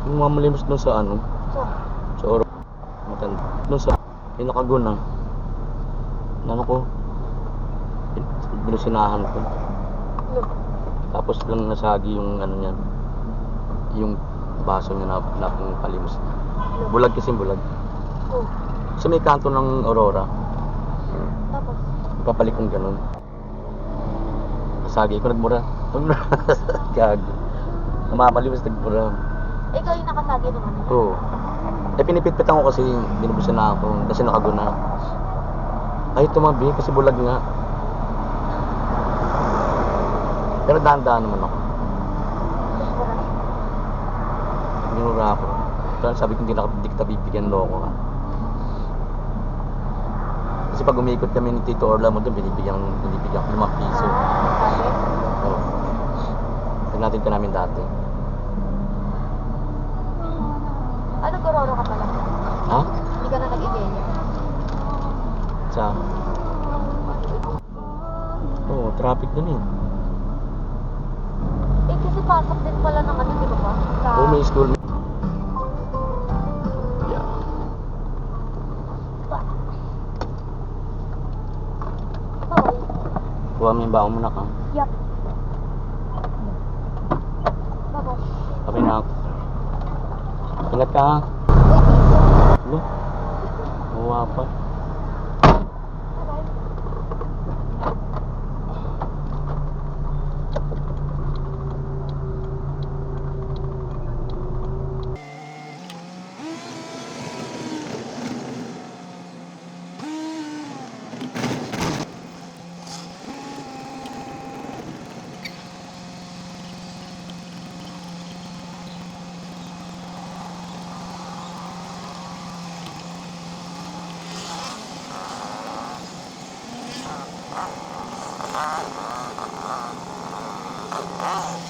Yung mamalimos dun sa ano, So, sa Oro. Matanda. Dun sa pinakaguna. Ano ko, binusinahan ko. no. Tapos lang nasagi yung ano niya, yung baso niya na pong palimos. Bulag kasi bulag. Oh, Sa may kanto ng Aurora, tapos, ipapalik kong ganun. Nasagi ko, nagmura. Gago. Namamalimos, nagmura. ikaw yung nakasagi ng ano? Oo. Eh pinipitpitan ko kasi binubusan na ako kasi nakaguna. Ay tumabi kasi bulag nga. Pero dahan-dahan naman ako. Minura ako. Kaya sabi ko hindi kita bibigyan, loko ka. Kasi pag umikot kami ni Tito Orla mo doon, binibigyan ko 5 piso. Oo. Natin ka namin dati. Ano, Gororo ka pala? Ha? Hindi ka na nag-igenya? Sa? Oo, traffic dun eh. Eh, kasi pasok din pala ng ano, di ba ba? Sa... Oo, may school. Yeah. Bawal. Kuha mo yung baon mo na ka. Yup. Bawal. Okay na ako. Ingat ka ha. Wait, dito. Ano? Mawa pa. Ah.